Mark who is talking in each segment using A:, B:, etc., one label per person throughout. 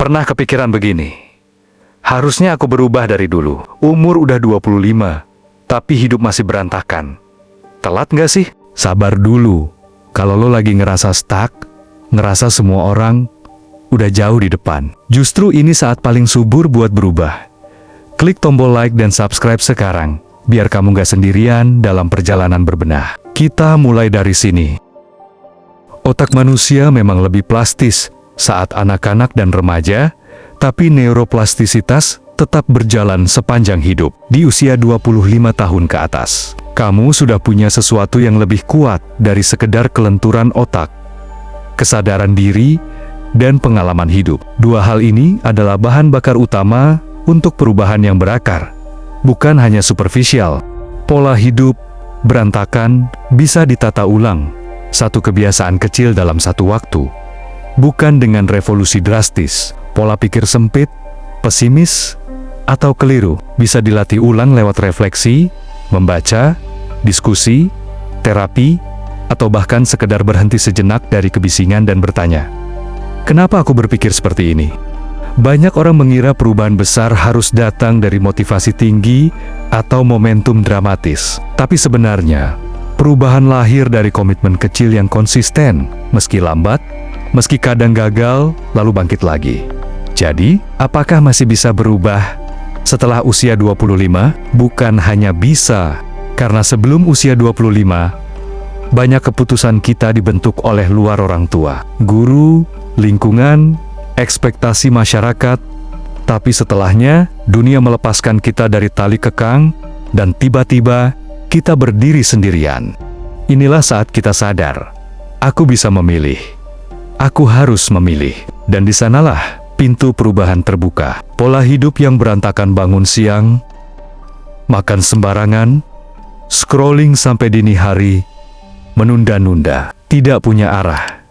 A: Pernah kepikiran begini, harusnya aku berubah dari dulu. Umur udah 25, tapi hidup masih berantakan. Telat nggak sih? Sabar dulu. Kalau lo lagi ngerasa stuck, ngerasa semua orang udah jauh di depan, justru ini saat paling subur buat berubah. Klik tombol like dan subscribe sekarang, biar kamu nggak sendirian dalam perjalanan berbenah. Kita mulai dari sini. Otak manusia memang lebih plastis saat anak-anak dan remaja, tapi neuroplastisitas tetap berjalan sepanjang hidup. Di usia 25 tahun ke atas, kamu sudah punya sesuatu yang lebih kuat dari sekedar kelenturan otak, kesadaran diri, dan pengalaman hidup. Dua hal ini adalah bahan bakar utama untuk perubahan yang berakar, bukan hanya superficial. Pola hidup berantakan bisa ditata ulang, satu kebiasaan kecil dalam satu waktu. Bukan dengan revolusi drastis. Pola pikir sempit, pesimis, atau keliru bisa dilatih ulang lewat refleksi, membaca, diskusi, terapi, atau bahkan sekedar berhenti sejenak dari kebisingan dan bertanya, kenapa aku berpikir seperti ini? Banyak orang mengira perubahan besar harus datang dari motivasi tinggi atau momentum dramatis. Tapi sebenarnya, perubahan lahir dari komitmen kecil yang konsisten, meski lambat, meski kadang gagal, lalu bangkit lagi. Jadi, apakah masih bisa berubah setelah usia 25? Bukan hanya bisa, karena sebelum usia 25, banyak keputusan kita dibentuk oleh luar orang tua, guru, lingkungan, ekspektasi masyarakat. Tapi setelahnya, dunia melepaskan kita dari tali kekang, dan tiba-tiba kita berdiri sendirian. Inilah saat kita sadar, aku bisa memilih. Aku harus memilih, dan di sanalah pintu perubahan terbuka. Pola hidup yang berantakan, bangun siang, makan sembarangan, scrolling sampai dini hari, menunda-nunda, tidak punya arah.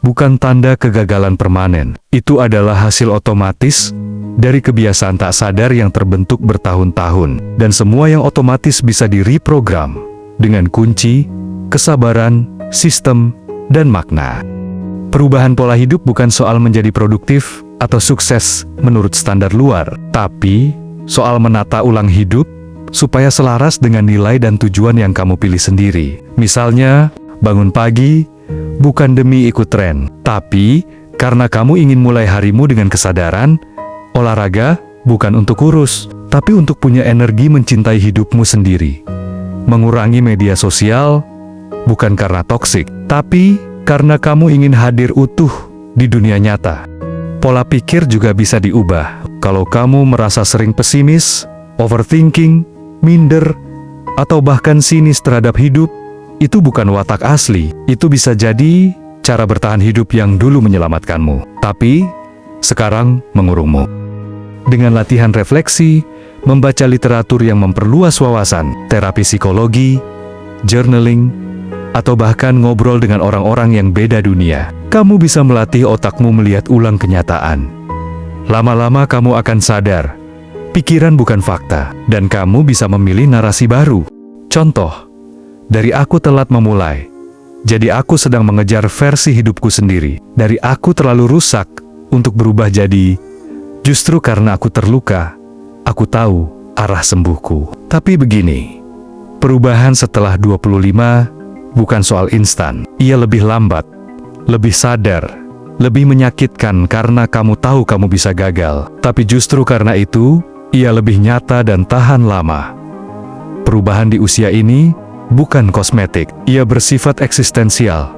A: Bukan tanda kegagalan permanen, itu adalah hasil otomatis dari kebiasaan tak sadar yang terbentuk bertahun-tahun. Dan semua yang otomatis bisa direprogram dengan kunci, kesabaran, sistem, dan makna. Perubahan pola hidup bukan soal menjadi produktif atau sukses menurut standar luar, tapi soal menata ulang hidup supaya selaras dengan nilai dan tujuan yang kamu pilih sendiri. Misalnya, bangun pagi bukan demi ikut tren, tapi karena kamu ingin mulai harimu dengan kesadaran. Olahraga bukan untuk kurus, tapi untuk punya energi mencintai hidupmu sendiri. Mengurangi media sosial bukan karena toksik, tapi karena kamu ingin hadir utuh di dunia nyata. Pola pikir juga bisa diubah. Kalau kamu merasa sering pesimis, overthinking, minder, atau bahkan sinis terhadap hidup, itu bukan watak asli. Itu bisa jadi cara bertahan hidup yang dulu menyelamatkanmu, tapi sekarang mengurungmu. Dengan latihan refleksi, membaca literatur yang memperluas wawasan, terapi psikologi, journaling, atau bahkan ngobrol dengan orang-orang yang beda dunia, kamu bisa melatih otakmu melihat ulang kenyataan. Lama-lama kamu akan sadar, pikiran bukan fakta, dan kamu bisa memilih narasi baru. Contoh, dari aku telat memulai, jadi aku sedang mengejar versi hidupku sendiri. Dari aku terlalu rusak untuk berubah jadi, justru karena aku terluka, aku tahu arah sembuhku. Tapi begini, perubahan setelah 25 bukan soal instan. Ia lebih lambat, lebih sadar, lebih menyakitkan karena kamu tahu kamu bisa gagal. Tapi justru karena itu, ia lebih nyata dan tahan lama. Perubahan di usia ini bukan kosmetik, ia bersifat eksistensial.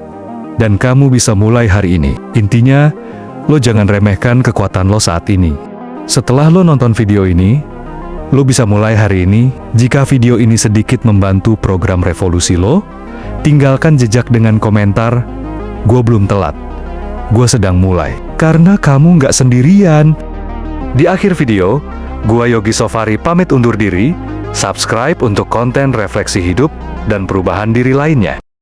A: Dan kamu bisa mulai hari ini. Intinya, lo jangan remehkan kekuatan lo saat ini. Setelah lo nonton video ini, lo bisa mulai hari ini. Jika video ini sedikit membantu program revolusi lo, tinggalkan jejak dengan komentar, "Gue belum telat, gue sedang mulai." Karena kamu nggak sendirian. Di akhir video, gue Yogi Sofari pamit undur diri. Subscribe untuk konten refleksi hidup dan perubahan diri lainnya.